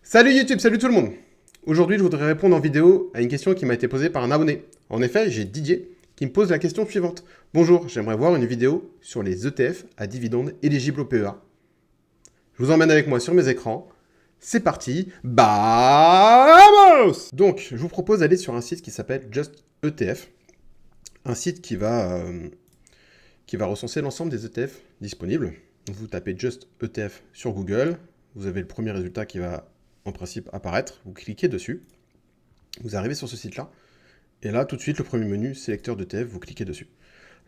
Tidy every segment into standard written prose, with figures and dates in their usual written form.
Salut YouTube, salut tout le monde. Aujourd'hui, je voudrais répondre en vidéo à une question qui m'a été posée par un abonné. En effet, j'ai Didier qui me pose la question suivante. Bonjour, j'aimerais voir une vidéo sur les ETF à dividendes éligibles au PEA. Je vous emmène avec moi sur mes écrans. C'est parti, vamos! Donc, je vous propose d'aller sur un site qui s'appelle Just ETF, un site qui va recenser l'ensemble des ETF disponibles. Vous tapez Just ETF sur Google, vous avez le premier résultat qui va en principe apparaître, vous cliquez dessus, vous arrivez sur ce site-là, et là tout de suite le premier menu, sélecteur d'ETF, vous cliquez dessus.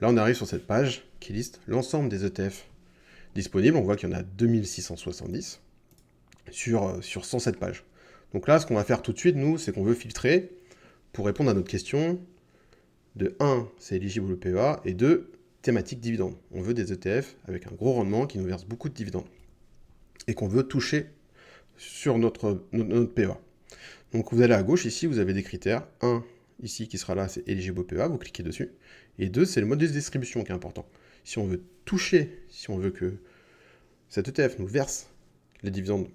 Là on arrive sur cette page qui liste l'ensemble des ETF disponibles, on voit qu'il y en a 2670 sur 107 pages. Donc là ce qu'on va faire tout de suite nous, c'est qu'on veut filtrer pour répondre à notre question de 1, c'est éligible au PEA, et 2, thématique dividende. On veut des ETF avec un gros rendement qui nous verse beaucoup de dividendes et qu'on veut toucher sur notre PEA. Donc vous allez à gauche, ici vous avez des critères. 1, ici qui sera là, c'est éligible au PEA, vous cliquez dessus. Et 2, c'est le mode de distribution qui est important. Si on veut toucher, si on veut que cet ETF nous verse les dividendes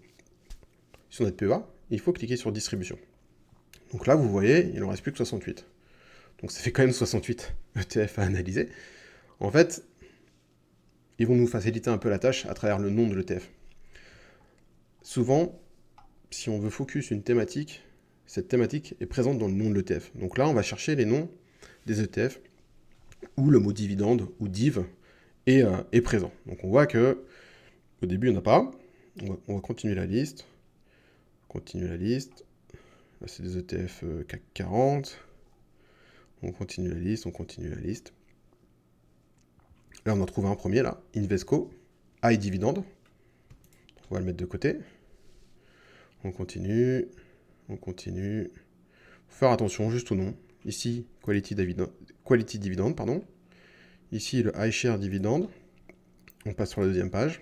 sur notre PEA, il faut cliquer sur distribution. Donc là, vous voyez, il n'en reste plus que 68. Donc ça fait quand même 68 ETF à analyser. En fait, ils vont nous faciliter un peu la tâche à travers le nom de l'ETF. Souvent, si on veut focus une thématique, cette thématique est présente dans le nom de l'ETF. Donc là, on va chercher les noms des ETF où le mot dividende ou div est présent. Donc on voit que au début, il n'y en a pas. On va continuer la liste. Continue la liste. Là, c'est des ETF CAC 40. On continue la liste, on continue la liste. Là, on en trouve un premier, là, Invesco, High Dividend. On va le mettre de côté. On continue, on continue. Faut faire attention juste au nom. Ici, Quality Dividend, pardon. Ici, le High Share Dividend. On passe sur la deuxième page.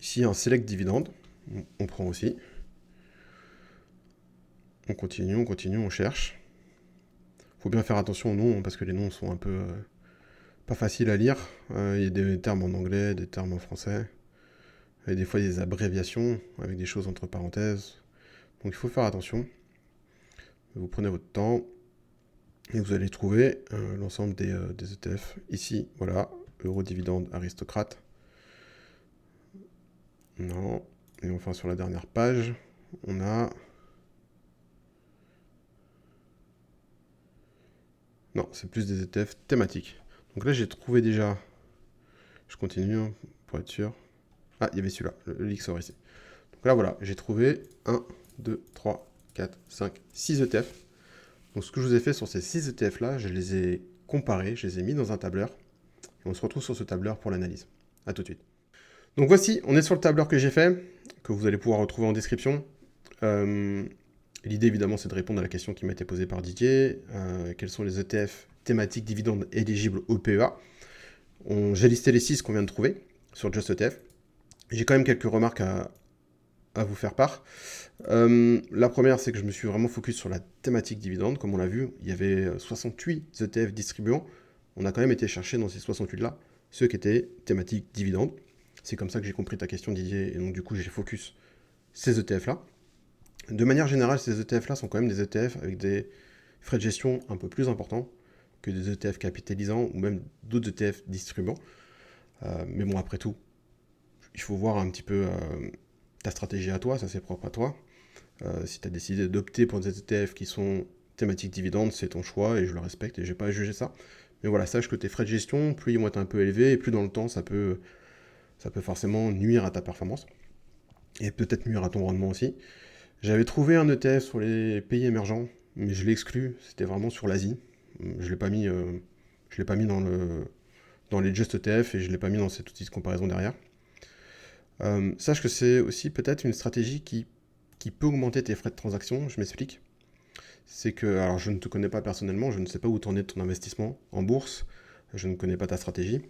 Ici, un Select Dividend. On prend aussi. On continue, on cherche. Faut bien faire attention aux noms, parce que les noms sont un peu pas faciles à lire. Il y a des termes en anglais, des termes en français. Et des fois, il y a des abréviations avec des choses entre parenthèses. Donc, il faut faire attention. Vous prenez votre temps. Et vous allez trouver l'ensemble des ETF. Ici, voilà, Eurodividende Aristocrate. Non. Et enfin, sur la dernière page, on a... Non, c'est plus des ETF thématiques. Donc là, j'ai trouvé déjà... Je continue hein, pour être sûr. Ah, il y avait celui-là, le Lixor ici. Donc là, voilà, j'ai trouvé 1, 2, 3, 4, 5, 6 ETF. Donc ce que je vous ai fait sur ces 6 ETF-là, je les ai comparés, je les ai mis dans un tableur. Et on se retrouve sur ce tableur pour l'analyse. A tout de suite. Donc voici, on est sur le tableur que j'ai fait, que vous allez pouvoir retrouver en description. L'idée évidemment c'est de répondre à la question qui m'a été posée par Didier. Quels sont les ETF thématiques dividendes éligibles au PEA? J'ai listé les 6 qu'on vient de trouver sur Just ETF. J'ai quand même quelques remarques à vous faire part. La première, c'est que je me suis vraiment focus sur la thématique dividende. Comme on l'a vu, il y avait 68 ETF distribuants. On a quand même été chercher dans ces 68-là ceux qui étaient thématiques dividende. C'est comme ça que j'ai compris ta question, Didier, et donc du coup, j'ai focus ces ETF-là. De manière générale, ces ETF-là sont quand même des ETF avec des frais de gestion un peu plus importants que des ETF capitalisants ou même d'autres ETF distribuants. Mais bon, après tout, il faut voir un petit peu ta stratégie à toi, ça c'est propre à toi. Si tu as décidé d'opter pour des ETF qui sont thématiques dividendes, c'est ton choix et je le respecte et je n'ai pas à juger ça. Mais voilà, sache que tes frais de gestion, plus ils vont être un peu élevés et plus dans le temps, ça peut forcément nuire à ta performance et peut-être nuire à ton rendement aussi. J'avais trouvé un ETF sur les pays émergents, mais je l'ai exclu, c'était vraiment sur l'Asie. Je ne l'ai pas mis, dans les Just ETF et je ne l'ai pas mis dans cet outil de comparaison derrière. Sache que c'est aussi peut-être une stratégie qui peut augmenter tes frais de transaction, je m'explique. C'est que, alors je ne te connais pas personnellement, je ne sais pas où t'en es de ton investissement en bourse, je ne connais pas ta stratégie.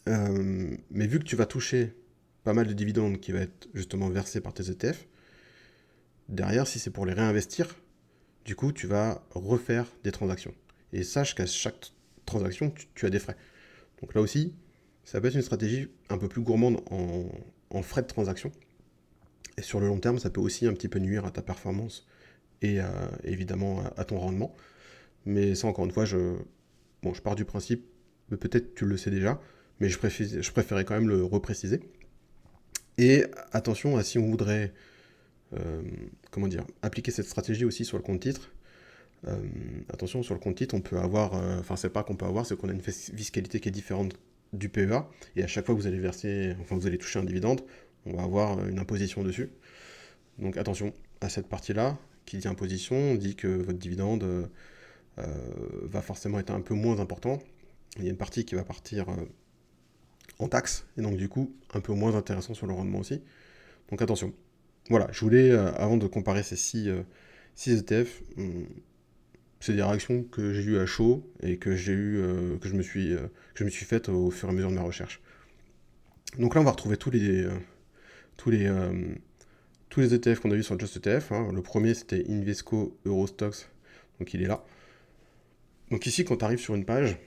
Mais vu que tu vas toucher pas mal de dividendes qui va être justement versés par tes ETF, derrière, si c'est pour les réinvestir, du coup, tu vas refaire des transactions. Et sache qu'à chaque transaction, tu as des frais. Donc là aussi, ça peut être une stratégie un peu plus gourmande en frais de transaction. Et sur le long terme, ça peut aussi un petit peu nuire à ta performance et évidemment à ton rendement. Mais ça, encore une fois, je pars du principe, peut-être tu le sais déjà, mais je préférais quand même le repréciser. Et attention à si on voudrait, euh, comment dire, appliquer cette stratégie aussi sur le compte titre. Attention, sur le compte titre, on peut avoir, enfin, c'est pas qu'on peut avoir, c'est qu'on a une fiscalité qui est différente du PEA, et à chaque fois que vous allez verser, enfin, vous allez toucher un dividende, on va avoir une imposition dessus. Donc attention à cette partie-là, qui dit imposition, on dit que votre dividende va forcément être un peu moins important. Il y a une partie qui va partir en taxe, et donc du coup, un peu moins intéressant sur le rendement aussi. Donc attention. Voilà, je voulais, avant de comparer ces 6 ETF, c'est des réactions que j'ai eues à chaud et que j'ai eu, que je me suis faites au fur et à mesure de ma recherche. Donc là, on va retrouver tous les, euh, tous les ETF qu'on a vus sur Just ETF. Hein. Le premier, c'était Invesco Eurostox, donc il est là. Donc ici, quand tu arrives sur une page,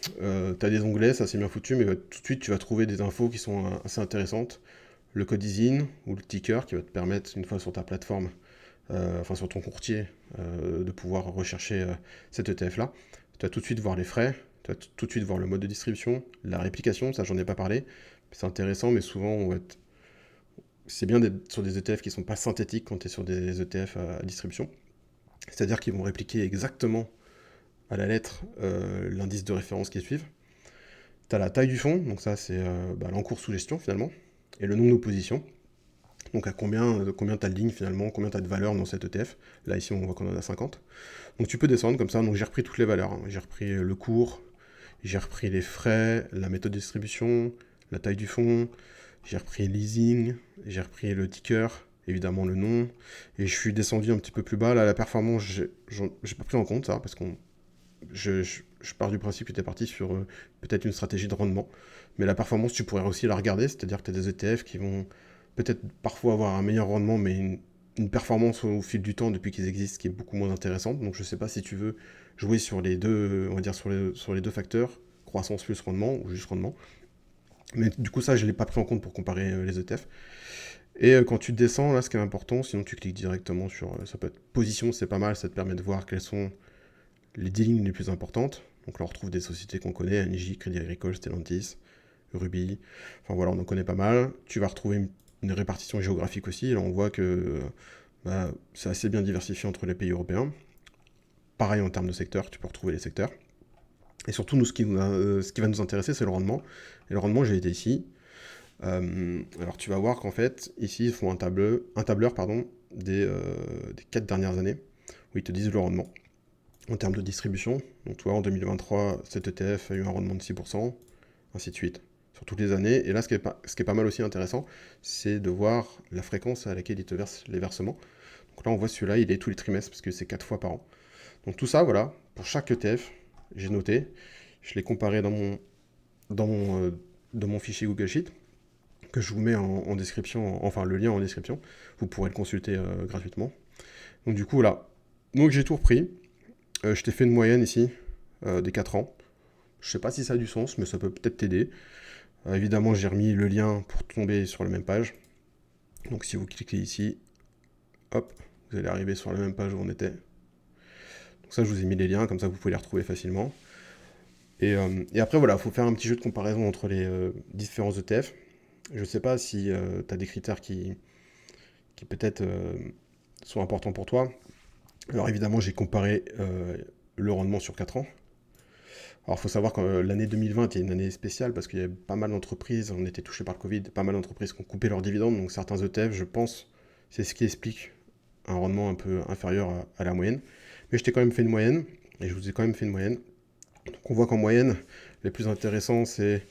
tu as des onglets, ça c'est bien foutu, mais tout de suite, tu vas trouver des infos qui sont assez intéressantes. Le code ISIN ou le ticker qui va te permettre, une fois sur ta plateforme, enfin sur ton courtier, de pouvoir rechercher cet ETF-là. Tu vas tout de suite voir les frais, tu vas tout de suite voir le mode de distribution, la réplication, ça j'en ai pas parlé, c'est intéressant, mais souvent c'est bien d'être sur des ETF qui ne sont pas synthétiques quand tu es sur des ETF à distribution. C'est-à-dire qu'ils vont répliquer exactement à la lettre l'indice de référence qu'ils suivent. Tu as la taille du fonds, donc ça c'est l'encours sous gestion finalement, et le nombre d'oppositions. Donc à combien tu as de lignes finalement, combien tu as de valeurs dans cet ETF. Là ici on voit qu'on en a 50. Donc tu peux descendre comme ça, donc j'ai repris toutes les valeurs. Hein. J'ai repris le cours, j'ai repris les frais, la méthode de distribution, la taille du fonds, j'ai repris leasing, j'ai repris le ticker, évidemment le nom, et je suis descendu un petit peu plus bas. Là la performance, j'ai pas pris en compte ça, parce que je pars du principe que tu es parti sur peut-être une stratégie de rendement. Mais la performance, tu pourrais aussi la regarder, c'est-à-dire que tu as des ETF qui vont peut-être parfois avoir un meilleur rendement, mais une performance au fil du temps depuis qu'ils existent qui est beaucoup moins intéressante. Donc je sais pas si tu veux jouer sur les deux, on va dire sur les deux facteurs, croissance plus rendement ou juste rendement. Mais du coup ça je l'ai pas pris en compte pour comparer les ETF. Et quand tu descends là, ce qui est important, sinon tu cliques directement sur, ça peut être position, c'est pas mal, ça te permet de voir quelles sont les 10 lignes les plus importantes. Donc là on retrouve des sociétés qu'on connaît, NJ, Crédit Agricole, Stellantis, Ruby, enfin voilà, on en connaît pas mal. Tu vas retrouver une répartition géographique aussi. Là, on voit que c'est assez bien diversifié entre les pays européens. Pareil en termes de secteur, tu peux retrouver les secteurs. Et surtout, nous, ce qui va nous intéresser, c'est le rendement. Et le rendement, j'ai été ici. Alors, tu vas voir qu'en fait, ici, ils font un tableur des 4 dernières années, où ils te disent le rendement. En termes de distribution, donc tu vois, en 2023, cet ETF a eu un rendement de 6%, ainsi de suite, sur toutes les années. Et là, ce qui est pas mal aussi intéressant, c'est de voir la fréquence à laquelle il te verse les versements. Donc là, on voit celui-là, il est tous les trimestres, parce que c'est 4 fois par an. Donc tout ça, voilà, pour chaque ETF, j'ai noté, je l'ai comparé dans mon, euh, dans mon fichier Google Sheet, que je vous mets en description, enfin le lien en description, vous pourrez le consulter gratuitement. Donc du coup, voilà. Donc j'ai tout repris. Je t'ai fait une moyenne ici, des 4 ans. Je sais pas si ça a du sens, mais ça peut peut-être t'aider. Évidemment, j'ai remis le lien pour tomber sur la même page. Donc si vous cliquez ici, hop, vous allez arriver sur la même page où on était. Donc ça, je vous ai mis les liens, comme ça vous pouvez les retrouver facilement. Et après, voilà, il faut faire un petit jeu de comparaison entre les différents ETF. Je ne sais pas si tu as des critères qui peut-être sont importants pour toi. Alors évidemment, j'ai comparé le rendement sur 4 ans. Alors il faut savoir que l'année 2020 était une année spéciale parce qu'il y avait pas mal d'entreprises, on était touché par le Covid, pas mal d'entreprises qui ont coupé leurs dividendes, donc certains ETF, je pense, c'est ce qui explique un rendement un peu inférieur à la moyenne. Mais je t'ai quand même fait une moyenne, et je vous ai quand même fait une moyenne. Donc on voit qu'en moyenne, les plus intéressants, c'est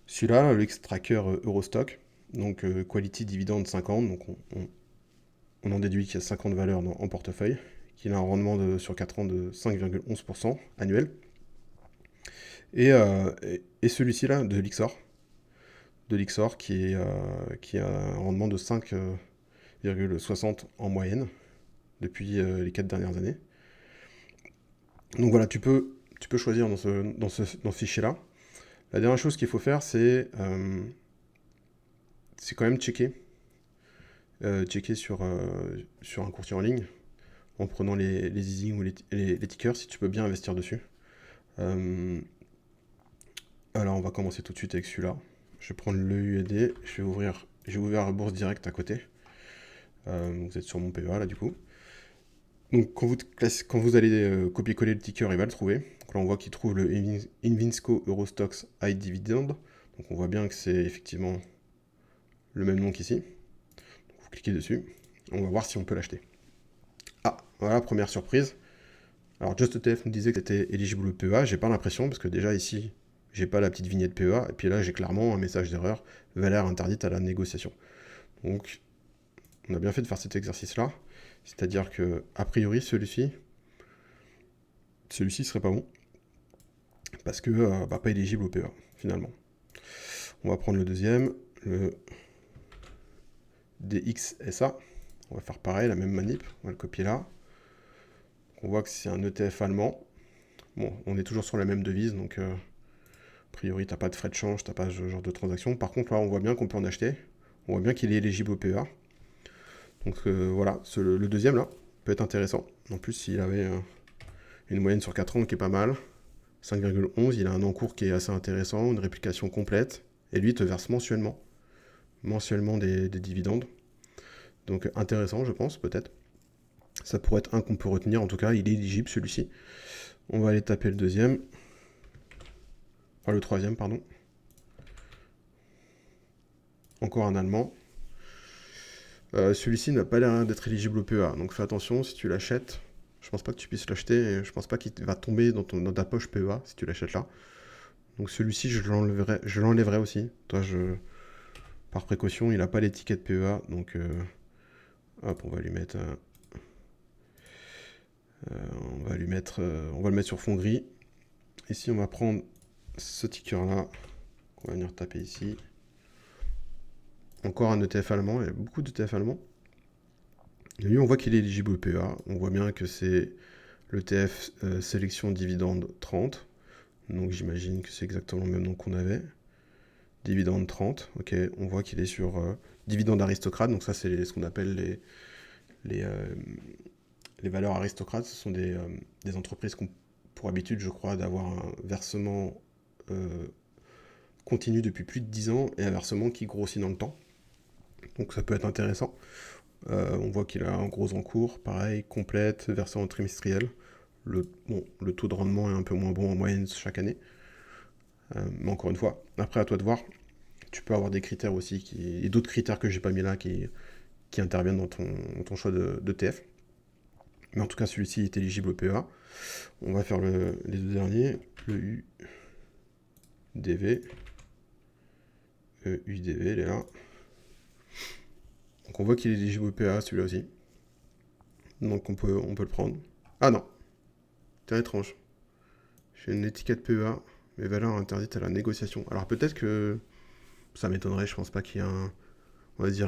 celui-là, le X-Tracker Eurostock, donc Quality Dividend 50, donc on en déduit qu'il y a 50 valeurs en portefeuille, qu'il a un rendement sur 4 ans de 5,11% annuel. Et celui-ci-là, de l'Ixor qui a un rendement de 5,60 en moyenne depuis les 4 dernières années. Donc voilà, tu peux choisir dans ce fichier-là. La dernière chose qu'il faut faire, c'est quand même checker checker sur un courtier en ligne, en prenant les easing ou les tickers, si tu peux bien investir dessus. Alors on va commencer tout de suite avec celui-là. Je vais prendre le USD, j'ai ouvert la bourse directe à côté. Vous êtes sur mon PEA là du coup. Donc quand vous allez copier-coller le ticker, il va le trouver. Donc là on voit qu'il trouve le Invinsco Eurostox High Dividend. Donc on voit bien que c'est effectivement le même nom qu'ici. Donc vous cliquez dessus. On va voir si on peut l'acheter. Ah, voilà, première surprise. Alors JustETF nous disait que c'était éligible au PEA. J'ai pas l'impression parce que déjà ici, j'ai pas la petite vignette PEA. Et puis là, j'ai clairement un message d'erreur. Valeur interdite à la négociation. Donc on a bien fait de faire cet exercice-là. C'est-à-dire que, a priori, celui-ci serait pas bon. Parce que pas éligible au PEA, finalement. On va prendre le deuxième, le DXSA. On va faire pareil, la même manip. On va le copier là. On voit que c'est un ETF allemand. Bon, on est toujours sur la même devise, donc a priori, t'as pas de frais de change, t'as pas ce genre de transaction. Par contre, là, on voit bien qu'on peut en acheter. On voit bien qu'il est éligible au PEA. Donc voilà, le deuxième là peut être intéressant. En plus, s'il avait une moyenne sur 4 ans qui est pas mal, 5,11, il a un encours qui est assez intéressant, une réplication complète, et lui te verse mensuellement des dividendes. Donc intéressant, je pense, peut-être. Ça pourrait être un qu'on peut retenir, en tout cas, il est éligible celui-ci. On va aller taper le deuxième. Enfin, le troisième, pardon. Encore un allemand. Celui-ci n'a pas l'air d'être éligible au PEA, donc fais attention si tu l'achètes. Je pense pas que tu puisses l'acheter, et je pense pas qu'il va tomber dans ta poche PEA si tu l'achètes là. Donc celui-ci, je l'enlèverai aussi. Toi, par précaution, il n'a pas l'étiquette PEA, donc hop, on va lui mettre, on va le mettre sur fond gris. Ici, on va prendre ce ticker là, on va venir taper ici. Encore un ETF allemand, il y a beaucoup d'ETF allemands. Et lui, on voit qu'il est éligible au PEA. On voit bien que c'est l'ETF sélection dividende 30. Donc j'imagine que c'est exactement le même nom qu'on avait. Dividende 30, ok. On voit qu'il est sur dividende aristocrate. Donc ça, c'est ce qu'on appelle les valeurs aristocrates. Ce sont des entreprises qui ont pour habitude, je crois, d'avoir un versement continu depuis plus de 10 ans et un versement qui grossit dans le temps. Donc ça peut être intéressant. On voit qu'il a un gros encours, pareil, complète, versant trimestriel. Le taux de rendement est un peu moins bon en moyenne chaque année. Mais encore une fois, après à toi de voir. Tu peux avoir des critères aussi, et d'autres critères que j'ai pas mis là qui interviennent dans ton choix de TF. Mais en tout cas, celui-ci est éligible au PEA. On va faire les deux derniers, le UDV. UDV, il est là. Donc on voit qu'il est éligible au PEA, celui-là aussi. Donc on peut le prendre. Ah non, c'est étrange. J'ai une étiquette PEA, mais valeur interdite à la négociation. Alors peut-être que ça m'étonnerait, je pense pas qu'il y ait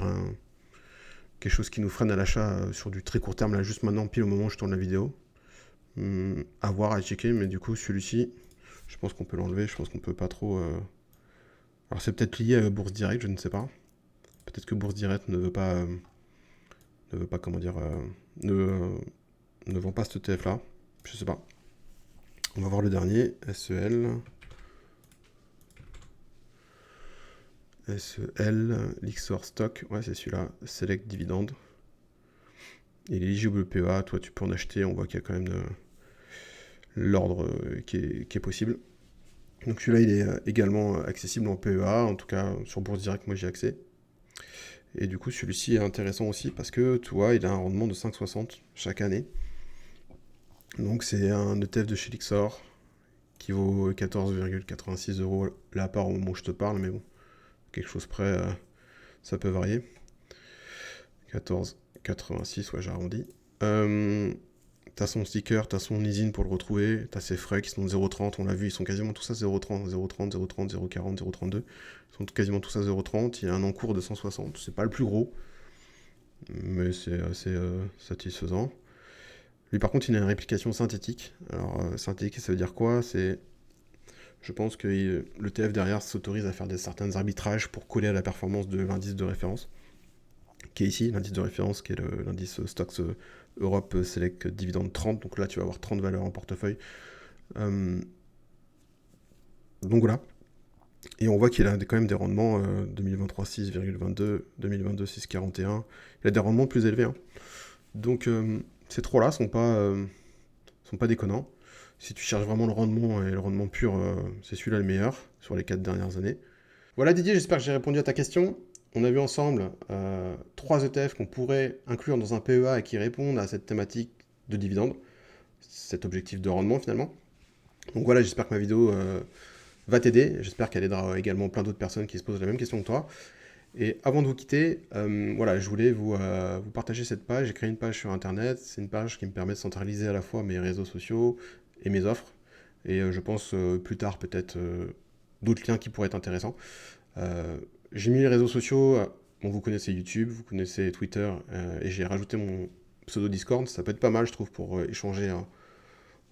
quelque chose qui nous freine à l'achat sur du très court terme, là juste maintenant, pile au moment où je tourne la vidéo. À voir, à checker, mais du coup celui-ci, je pense qu'on peut l'enlever, je pense qu'on peut pas trop... Alors c'est peut-être lié à Bourse Direct, je ne sais pas. Peut-être que Bourse Direct ne veut pas comment dire, ne vend pas ce ETF là, je sais pas. On va voir le dernier, SEL, Lixor Stock, ouais c'est celui-là, Select Dividende. Il est éligible au PEA, toi tu peux en acheter, on voit qu'il y a quand même l'ordre qui est possible. Donc celui-là il est également accessible en PEA, en tout cas sur Bourse Direct moi j'ai accès. Et du coup celui-ci est intéressant aussi parce que tu vois il a un rendement de 5,60 chaque année. Donc c'est un ETF de chez Lixor qui vaut 14,86 € là part au moment où je te parle, mais bon, quelque chose près, ça peut varier. 14,86, ouais, j'ai arrondi. T'as son sticker, t'as son easing pour le retrouver, t'as ses frais qui sont de 0,30, on l'a vu, ils sont quasiment tous à 0,30, 0,30, 0,30, 0,40, 0,32. Ils sont quasiment tous à 0,30, il a un encours de 160, c'est pas le plus gros, mais c'est assez satisfaisant. Lui par contre il a une réplication synthétique. Alors synthétique ça veut dire quoi? Je pense que l'ETF derrière s'autorise à faire certains arbitrages pour coller à la performance de l'indice de référence, qui est ici, l'indice de référence, qui est l'indice Stocks Europe Select Dividende 30. Donc là, tu vas avoir 30 valeurs en portefeuille. Donc voilà. Et on voit qu'il a quand même des rendements 2023 6,22, 2022 6,41. Il a des rendements plus élevés. Hein. Donc ces trois-là sont pas déconnants. Si tu cherches vraiment le rendement et le rendement pur, c'est celui-là le meilleur sur les 4 dernières années. Voilà Didier, j'espère que j'ai répondu à ta question. On a vu ensemble 3 ETF qu'on pourrait inclure dans un PEA et qui répondent à cette thématique de dividende, cet objectif de rendement finalement. Donc voilà, j'espère que ma vidéo va t'aider. J'espère qu'elle aidera également plein d'autres personnes qui se posent la même question que toi. Et avant de vous quitter, voilà, je voulais vous partager cette page. J'ai créé une page sur Internet. C'est une page qui me permet de centraliser à la fois mes réseaux sociaux et mes offres. Et je pense plus tard peut-être d'autres liens qui pourraient être intéressants. J'ai mis les réseaux sociaux. Bon, vous connaissez YouTube, vous connaissez Twitter, et j'ai rajouté mon pseudo Discord. Ça peut être pas mal, je trouve, pour échanger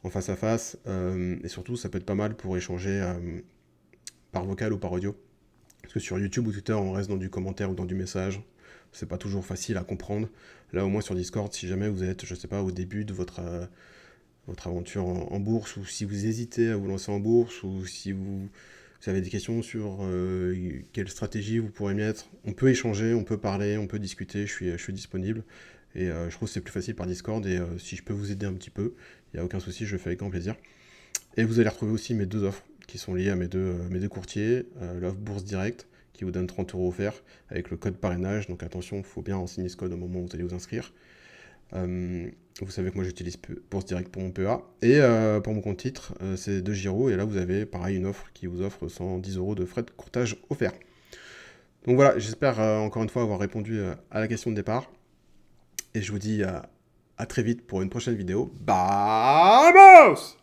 en face à face. Et surtout, ça peut être pas mal pour échanger par vocal ou par audio. Parce que sur YouTube ou Twitter, on reste dans du commentaire ou dans du message. C'est pas toujours facile à comprendre. Là, au moins sur Discord, si jamais vous êtes, je sais pas, au début de votre aventure en bourse, ou si vous hésitez à vous lancer en bourse, ou si vous avez des questions sur quelle stratégie vous pourrez mettre, on peut échanger, on peut parler, on peut discuter, je suis disponible. Et je trouve que c'est plus facile par Discord, et si je peux vous aider un petit peu, il n'y a aucun souci, je le fais avec grand plaisir. Et vous allez retrouver aussi mes 2 offres qui sont liées à mes deux courtiers. L'offre Bourse Direct qui vous donne 30 € offerts avec le code parrainage. Donc attention, il faut bien renseigner ce code au moment où vous allez vous inscrire. Vous savez que moi j'utilise Bourse Direct pour mon PEA. Et pour mon compte titre, c'est de Giro. Et là vous avez pareil une offre qui vous offre 110 € de frais de courtage offerts. Donc voilà, j'espère encore une fois avoir répondu à la question de départ. Et je vous dis à très vite pour une prochaine vidéo. Vamos!